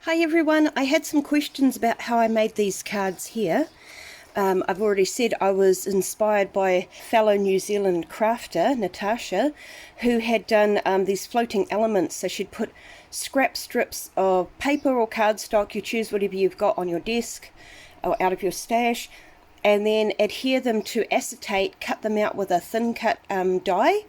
Hi everyone, I had some questions about how I made these cards here. I've already said I was inspired by fellow New Zealand crafter, Natasha, who had done these floating elements. So she'd put scrap strips of paper or cardstock, you choose whatever you've got on your desk or out of your stash, and then adhere them to acetate, cut them out with a thin cut die,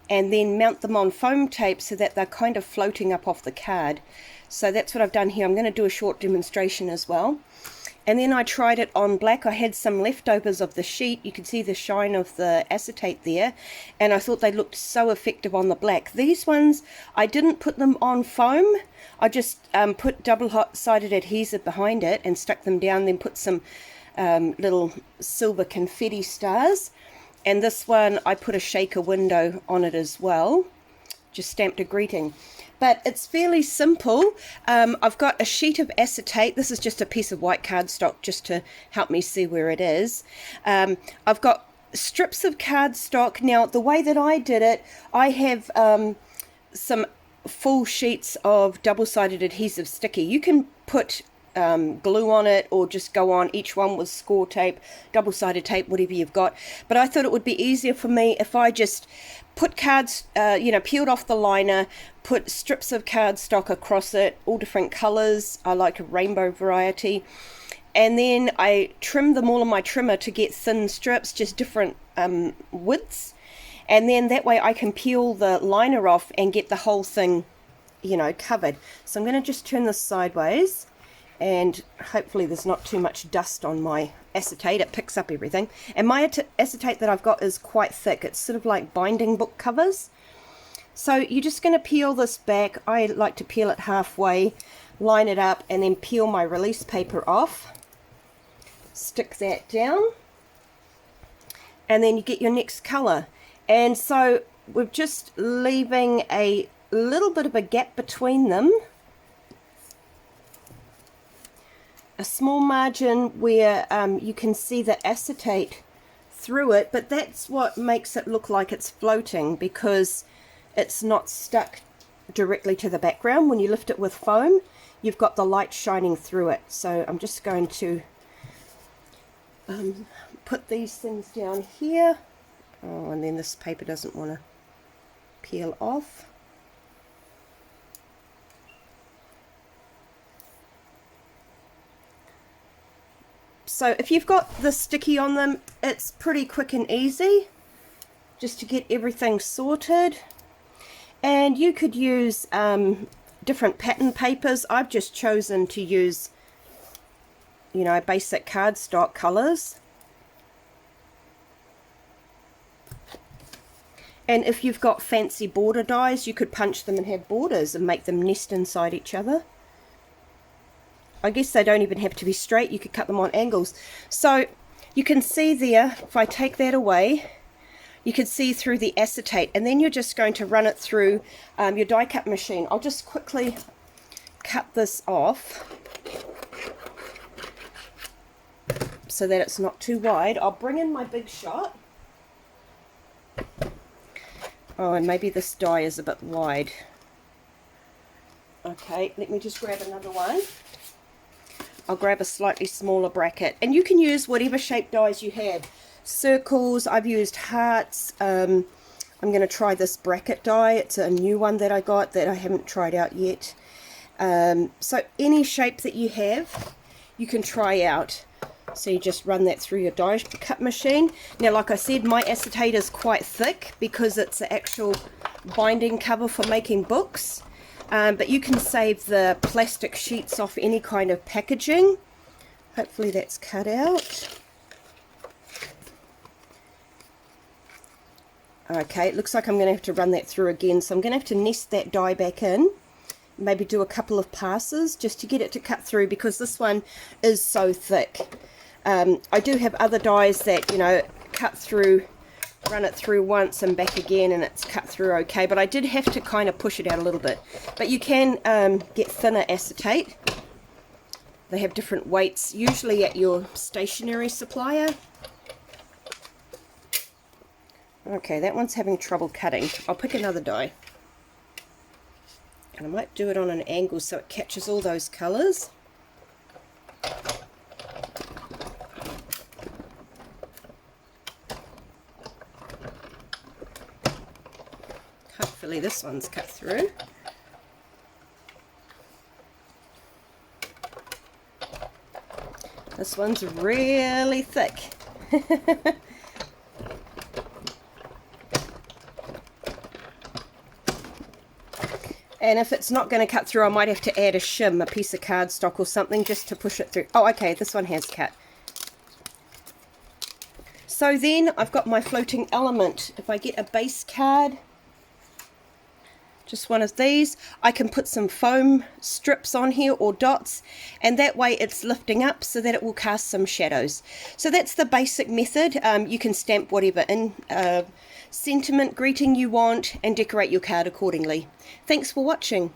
and then mount them on foam tape so that they're kind of floating up off the card. So that's what I've done here. I'm going to do a short demonstration as well. And then I tried it on black. I had some leftovers of the sheet. You can see the shine of the acetate there. And I thought they looked so effective on the black. These ones, I didn't put them on foam. I just put double-sided adhesive behind it and stuck them down, then put some little silver confetti stars. And this one, I put a shaker window on it as well. Just stamped a greeting. But it's fairly simple. I've got a sheet of acetate. This is just a piece of white cardstock just to help me see where it is. I've got strips of cardstock. Now, the way that I did it, I have some full sheets of double-sided adhesive sticky. You can put glue on it or just go on each one with score tape, double-sided tape, whatever you've got. But I thought it would be easier for me if I just put cards, peeled off the liner, put strips of cardstock across it, all different colors. I like a rainbow variety. And then I trimmed them all on my trimmer to get thin strips, just different widths. And then that way I can peel the liner off and get the whole thing, covered. So I'm going to just turn this sideways. And hopefully there's not too much dust on my acetate. It picks up everything. And my acetate that I've got is quite thick. It's sort of like binding book covers. So you're just going to peel this back. I like to peel it halfway, line it up, and then peel my release paper off. Stick that down. And then you get your next color. And so we're just leaving a little bit of a gap between them. A small margin where you can see the acetate through it, but that's what makes it look like it's floating, because it's not stuck directly to the background. When you lift it with foam, you've got the light shining through it. So I'm just going to put these things down here. Oh, and then this paper doesn't want to peel off. So if you've got the sticky on them, it's pretty quick and easy just to get everything sorted. And you could use different pattern papers. I've just chosen to use, basic cardstock colors. And if you've got fancy border dies, you could punch them and have borders and make them nest inside each other. I guess they don't even have to be straight. You could cut them on angles. So you can see there, if I take that away, you can see through the acetate. And then you're just going to run it through your die cut machine. I'll just quickly cut this off so that it's not too wide. I'll bring in my big shot. Oh, and maybe this die is a bit wide. Okay, let me just grab another one. I'll grab a slightly smaller bracket, and you can use whatever shape dies you have. Circles, I've used hearts. I'm going to try this bracket die. It's a new one that I got that I haven't tried out yet. So any shape that you have, you can try out. So you just run that through your die cut machine. Now, like I said, my acetate is quite thick because it's an actual binding cover for making books. But you can save the plastic sheets off any kind of packaging. Hopefully that's cut out. Okay, it looks like I'm going to have to run that through again. So I'm going to have to nest that die back in. Maybe do a couple of passes just to get it to cut through, because this one is so thick. I do have other dies that, cut through, run it through once and back again, and it's cut through okay, but I did have to kind of push it out a little bit. But you can get thinner acetate. They have different weights, usually at your stationery supplier. Okay, that one's having trouble cutting. I'll pick another die. And I might do it on an angle so it catches all those colours. Hopefully this one's cut through. This one's really thick. And if it's not going to cut through, I might have to add a shim, a piece of cardstock or something, just to push it through. Oh, okay, this one has cut. So then I've got my floating element. If I get a base card, just one of these, I can put some foam strips on here or dots, and that way it's lifting up so that it will cast some shadows. So that's the basic method. You can stamp whatever in sentiment greeting you want and decorate your card accordingly. Thanks for watching.